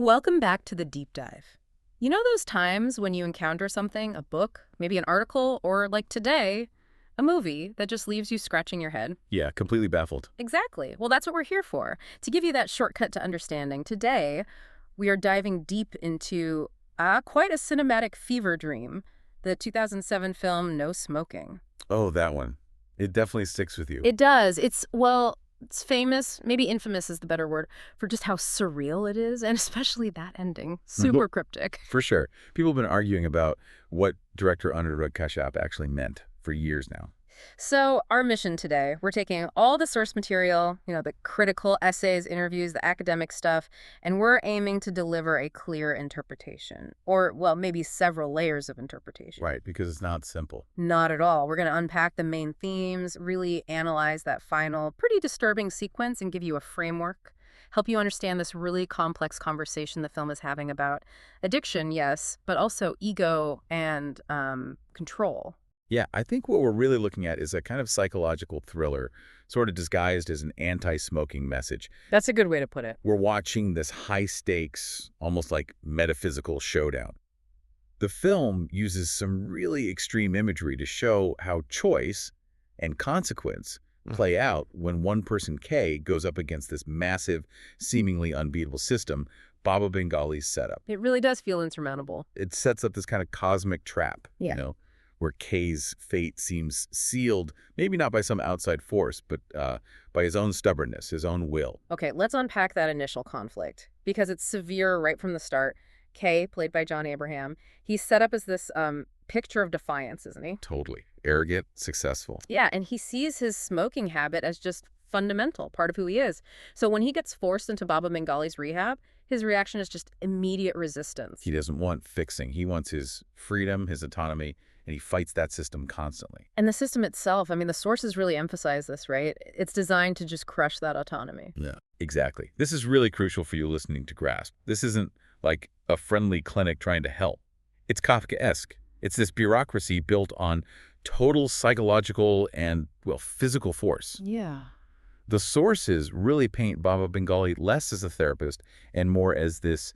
Welcome back to the deep dive. You know those times when you encounter something, a book, maybe an article, or like today, a movie that just leaves you scratching your head? Yeah, completely baffled. Exactly. Well, that's what we're here for, to give you that shortcut to understanding. Today, we are diving deep into quite a cinematic fever dream, the 2007 film No Smoking. Oh, that one. It definitely sticks with you. It does. It's famous, maybe infamous is the better word, for just how surreal it is, and especially that ending. Super cryptic. For sure. People have been arguing about what director Anirudh Kashyap actually meant for years now. So our mission today, we're taking all the source material, the critical essays, interviews, the academic stuff, and we're aiming to deliver a clear interpretation. Or, well, maybe several layers of interpretation. Right, because it's not simple. Not at all. We're going to unpack the main themes, really analyze that final, pretty disturbing sequence and give you a framework, help you understand this really complex conversation the film is having about addiction, yes, but also ego and control. Yeah, I think what we're really looking at is a kind of psychological thriller, sort of disguised as an anti-smoking message. That's a good way to put it. We're watching this high-stakes, almost like metaphysical showdown. The film uses some really extreme imagery to show how choice and consequence play out when one person, K, goes up against this massive, seemingly unbeatable system, Baba Bengali's setup. It really does feel insurmountable. It sets up this kind of cosmic trap, where K's fate seems sealed, maybe not by some outside force, but by his own stubbornness, his own will. Okay, let's unpack that initial conflict, because it's severe right from the start. K, played by John Abraham, he's set up as this picture of defiance, isn't he? Totally. Arrogant, successful. Yeah, and he sees his smoking habit as just fundamental, part of who he is. So when he gets forced into Baba Bengali's rehab, his reaction is just immediate resistance. He doesn't want fixing. He wants his freedom, his autonomy, and he fights that system constantly. And the system itself, the sources really emphasize this, right? It's designed to just crush that autonomy. Yeah. Exactly. This is really crucial for you listening to grasp. This isn't like a friendly clinic trying to help. It's Kafkaesque. It's this bureaucracy built on total psychological and, well, physical force. Yeah. The sources really paint Baba Bengali less as a therapist and more as this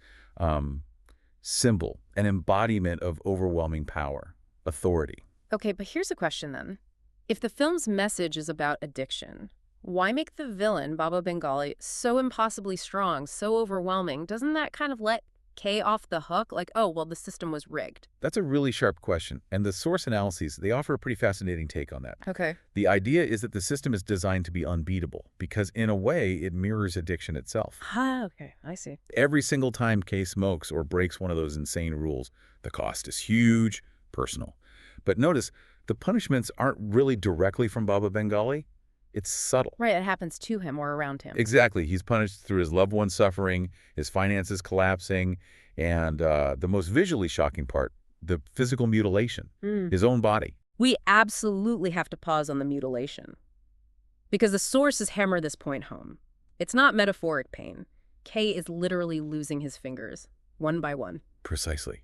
symbol, an embodiment of overwhelming power, authority. Okay, but here's a question then. If the film's message is about addiction, why make the villain, Baba Bengali, so impossibly strong, so overwhelming? Doesn't that kind of let K off the hook? Like, oh, well, the system was rigged. That's a really sharp question, and the source analyses, they offer a pretty fascinating take on that. Okay. The idea is that the system is designed to be unbeatable because, in a way, it mirrors addiction itself. Okay, I see. Every single time K smokes or breaks one of those insane rules, the cost is huge, personal. But notice, the punishments aren't really directly from Baba Bengali. It's subtle. Right, it happens to him or around him. Exactly. He's punished through his loved ones suffering, his finances collapsing, and the most visually shocking part, the physical mutilation, his own body. We absolutely have to pause on the mutilation, because the sources hammer this point home. It's not metaphoric pain. K is literally losing his fingers, one by one. Precisely.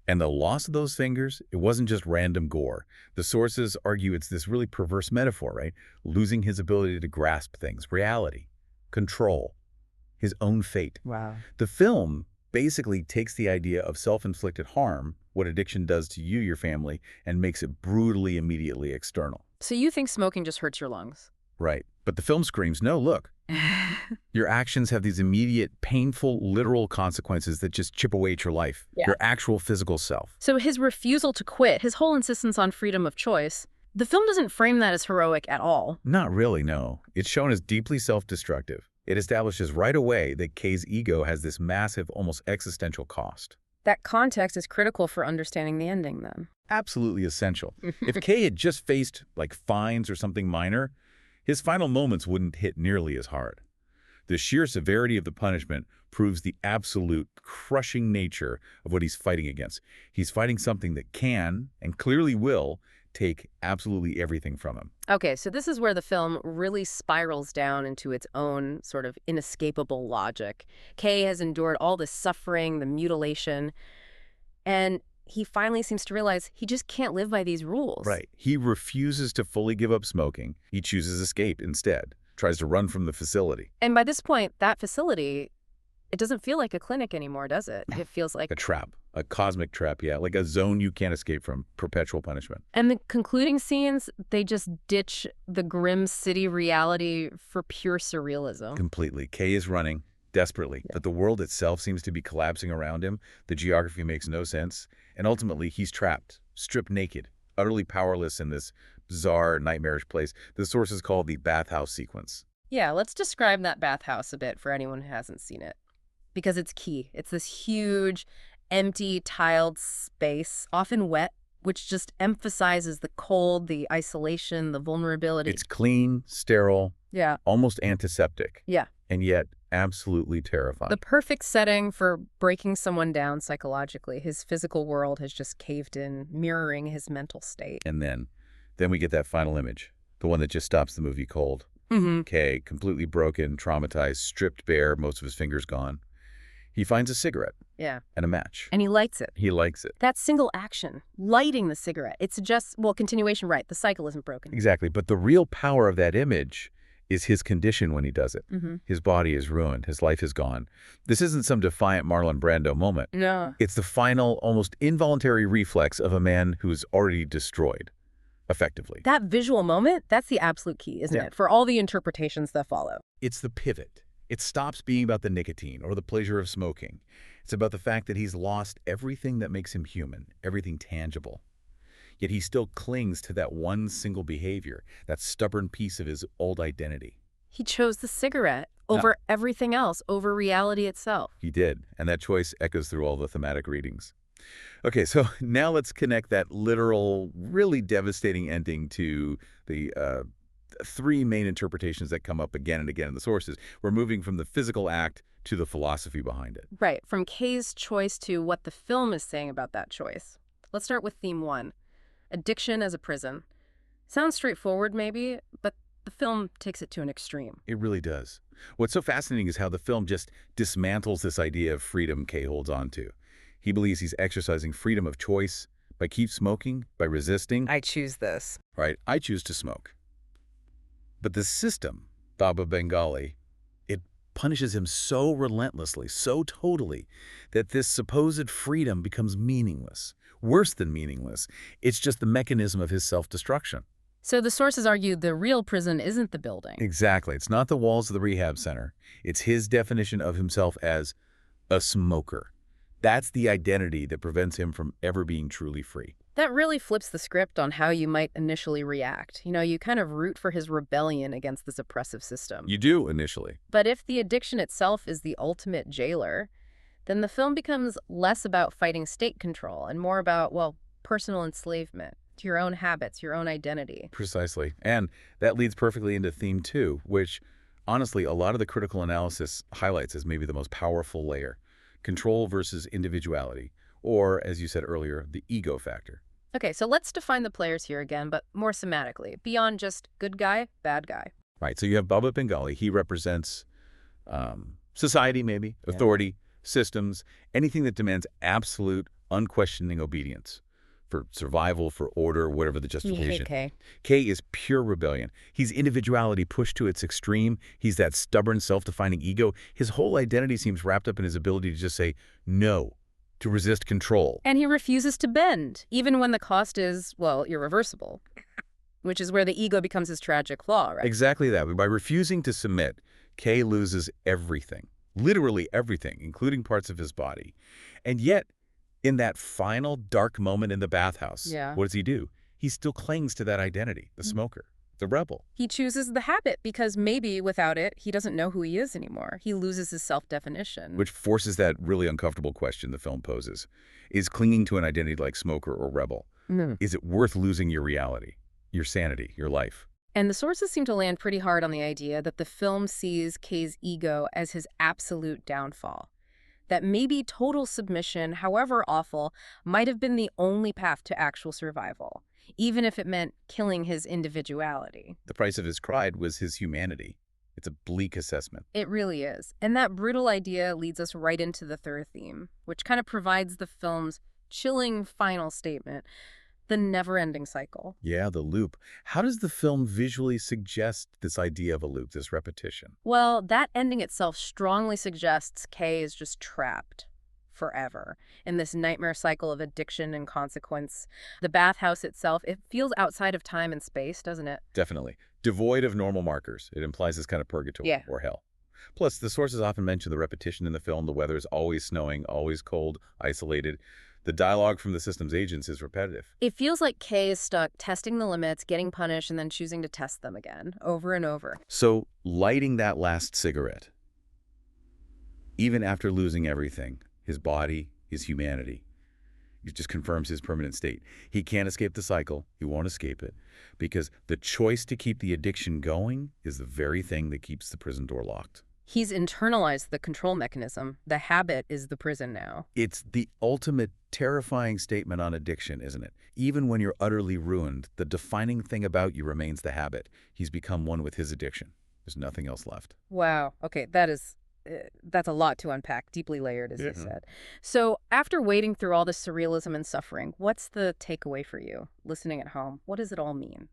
And the loss of those fingers, it wasn't just random gore. The sources argue it's this really perverse metaphor, right? Losing his ability to grasp things, reality, control, his own fate. Wow. The film basically takes the idea of self-inflicted harm, what addiction does to you, your family, and makes it brutally, immediately external. So you think smoking just hurts your lungs? Right. But the film screams, no, look. Your actions have these immediate, painful, literal consequences that just chip away at your life, your actual physical self. So his refusal to quit, his whole insistence on freedom of choice, the film doesn't frame that as heroic at all. Not really, no. It's shown as deeply self-destructive. It establishes right away that K's ego has this massive, almost existential cost. That context is critical for understanding the ending, then. Absolutely essential. If K had just faced, like, fines or something minor, his final moments wouldn't hit nearly as hard. The sheer severity of the punishment proves the absolute crushing nature of what he's fighting against. He's fighting something that can, and clearly will, take absolutely everything from him. Okay, so this is where the film really spirals down into its own sort of inescapable logic. K has endured all the suffering, the mutilation, and he finally seems to realize he just can't live by these rules. Right. He refuses to fully give up smoking. He chooses escape instead, tries to run from the facility. And by this point, that facility, it doesn't feel like a clinic anymore, does it? It feels like... A trap, a cosmic trap, yeah, like a zone you can't escape from, perpetual punishment. And the concluding scenes, they just ditch the grim city reality for pure surrealism. Completely. Kay is running desperately, but the world itself seems to be collapsing around him. The geography makes no sense. And ultimately, he's trapped, stripped naked, utterly powerless in this bizarre, nightmarish place. The source is called the bathhouse sequence. Yeah, let's describe that bathhouse a bit for anyone who hasn't seen it, because it's key. It's this huge, empty, tiled space, often wet, which just emphasizes the cold, the isolation, the vulnerability. It's clean, sterile, Yeah. almost antiseptic, Yeah. and yet absolutely terrifying. The perfect setting for breaking someone down psychologically. His physical world has just caved in, mirroring his mental state. And then we get that final image, the one that just stops the movie cold. Mm-hmm. Kay, completely broken, traumatized, stripped bare, most of his fingers gone. He finds a cigarette Yeah. and a match. And he lights it. He likes it. That single action, lighting the cigarette, it suggests, well, continuation, right, the cycle isn't broken. Exactly. But the real power of that image is his condition when he does it. Mm-hmm. His body is ruined. His life is gone. This isn't some defiant Marlon Brando moment. No. It's the final, almost involuntary reflex of a man who's already destroyed, effectively. That visual moment, that's the absolute key, isn't Yeah. it? For all the interpretations that follow. It's the pivot. It stops being about the nicotine or the pleasure of smoking. It's about the fact that he's lost everything that makes him human, everything tangible. Yet he still clings to that one single behavior, that stubborn piece of his old identity. He chose the cigarette over everything else, over reality itself. He did, and that choice echoes through all the thematic readings. Okay, so now let's connect that literal, really devastating ending to the three main interpretations that come up again and again in the sources. We're moving from the physical act to the philosophy behind it. Right, from Kay's choice to what the film is saying about that choice. Let's start with theme 1, addiction as a prison. Sounds straightforward maybe, but the film takes it to an extreme. It really does. What's so fascinating is how the film just dismantles this idea of freedom Kay holds on to. He believes he's exercising freedom of choice by keep smoking, by resisting. I choose this. Right, I choose to smoke. But the system, Baba Bengali, it punishes him so relentlessly, so totally, that this supposed freedom becomes meaningless. Worse than meaningless. It's just the mechanism of his self-destruction. So the sources argue the real prison isn't the building. Exactly. It's not the walls of the rehab center. It's his definition of himself as a smoker. That's the identity that prevents him from ever being truly free. That really flips the script on how you might initially react. You know, you kind of root for his rebellion against this oppressive system. You do, initially. But if the addiction itself is the ultimate jailer, then the film becomes less about fighting state control and more about, well, personal enslavement to your own habits, your own identity. Precisely. And that leads perfectly into theme 2, which, honestly, a lot of the critical analysis highlights as maybe the most powerful layer. Control versus individuality, or, as you said earlier, the ego factor. Okay, so let's define the players here again, but more semantically, beyond just good guy, bad guy. Right, so you have Baba Bengali. He represents society, maybe, authority, systems, anything that demands absolute, unquestioning obedience for survival, for order, whatever the justification. Kay. Kay is pure rebellion. He's individuality pushed to its extreme. He's that stubborn, self-defining ego. His whole identity seems wrapped up in his ability to just say no, to resist control. And he refuses to bend, even when the cost is, well, irreversible, which is where the ego becomes his tragic flaw, right? Exactly that. By refusing to submit, Kay loses everything, literally everything, including parts of his body. And yet, in that final dark moment in the bathhouse, what does he do? He still clings to that identity, the smoker, the rebel. He chooses the habit because maybe without it, he doesn't know who he is anymore. He loses his self-definition. Which forces that really uncomfortable question the film poses. Is clinging to an identity like smoker or rebel, is it worth losing your reality, your sanity, your life? And the sources seem to land pretty hard on the idea that the film sees Kay's ego as his absolute downfall. That maybe total submission, however awful, might have been the only path to actual survival, even if it meant killing his individuality. The price of his pride was his humanity. It's a bleak assessment. It really is. And that brutal idea leads us right into the third theme, which kind of provides the film's chilling final statement. The never-ending cycle. Yeah, the loop. How does the film visually suggest this idea of a loop, this repetition? Well, that ending itself strongly suggests Kay is just trapped forever in this nightmare cycle of addiction and consequence. The bathhouse itself, it feels outside of time and space, doesn't it? Definitely. Devoid of normal markers. It implies this kind of purgatory Yeah. or hell. Plus, the sources often mention the repetition in the film. The weather is always snowing, always cold, isolated. The dialogue from the system's agents is repetitive. It feels like Kay is stuck testing the limits, getting punished, and then choosing to test them again, over and over. So, lighting that last cigarette, even after losing everything, his body, his humanity, it just confirms his permanent state. He can't escape the cycle. He won't escape it because the choice to keep the addiction going is the very thing that keeps the prison door locked. He's internalized the control mechanism. The habit is the prison now. It's the ultimate terrifying statement on addiction, isn't it? Even when you're utterly ruined, the defining thing about you remains the habit. He's become one with his addiction. There's nothing else left. Wow. Okay, that's a lot to unpack, deeply layered, as you said. So after wading through all this surrealism and suffering, what's the takeaway for you, listening at home? What does it all mean?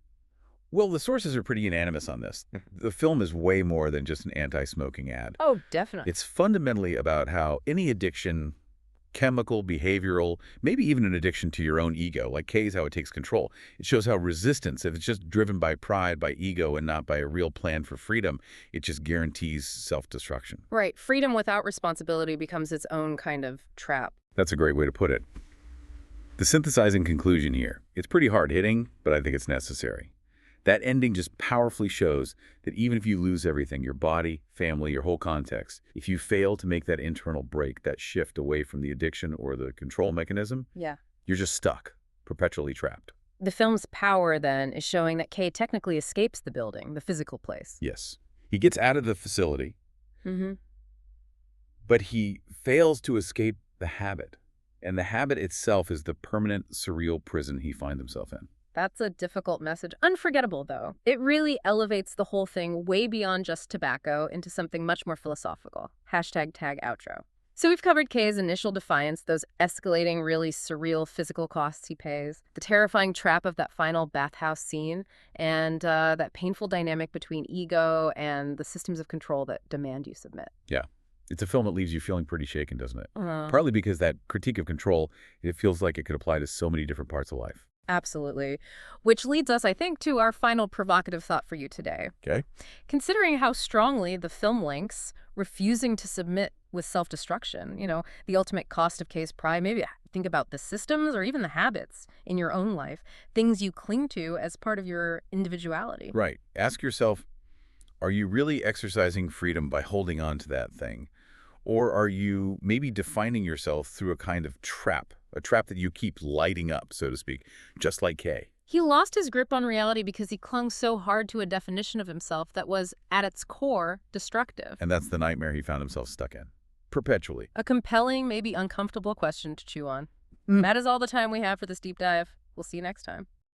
Well, the sources are pretty unanimous on this. The film is way more than just an anti-smoking ad. Oh, definitely. It's fundamentally about how any addiction, chemical, behavioral, maybe even an addiction to your own ego, like Kay's, how it takes control. It shows how resistance, if it's just driven by pride, by ego, and not by a real plan for freedom, it just guarantees self-destruction. Right. Freedom without responsibility becomes its own kind of trap. That's a great way to put it. The synthesizing conclusion here, it's pretty hard-hitting, but I think it's necessary. That ending just powerfully shows that even if you lose everything, your body, family, your whole context, if you fail to make that internal break, that shift away from the addiction or the control mechanism, Yeah. you're just stuck, perpetually trapped. The film's power, then, is showing that Kay technically escapes the building, the physical place. Yes. He gets out of the facility, Mm-hmm. but he fails to escape the habit. And the habit itself is the permanent, surreal prison he finds himself in. That's a difficult message. Unforgettable, though. It really elevates the whole thing way beyond just tobacco into something much more philosophical. #tag outro. So we've covered Kay's initial defiance, those escalating, really surreal physical costs he pays, the terrifying trap of that final bathhouse scene, and that painful dynamic between ego and the systems of control that demand you submit. Yeah. It's a film that leaves you feeling pretty shaken, doesn't it? Uh, Partly because that critique of control, it feels like it could apply to so many different parts of life. Absolutely. Which leads us, I think, to our final provocative thought for you today. Okay? Considering how strongly the film links refusing to submit with self-destruction, the ultimate cost of Kay's pride, maybe think about the systems or even the habits in your own life, things you cling to as part of your individuality. Right. Ask yourself, are you really exercising freedom by holding on to that thing? Or are you maybe defining yourself through a kind of trap, a trap that you keep lighting up, so to speak, just like Kay? He lost his grip on reality because he clung so hard to a definition of himself that was, at its core, destructive. And that's the nightmare he found himself stuck in. Perpetually. A compelling, maybe uncomfortable question to chew on. Mm. That is all the time we have for this deep dive. We'll see you next time.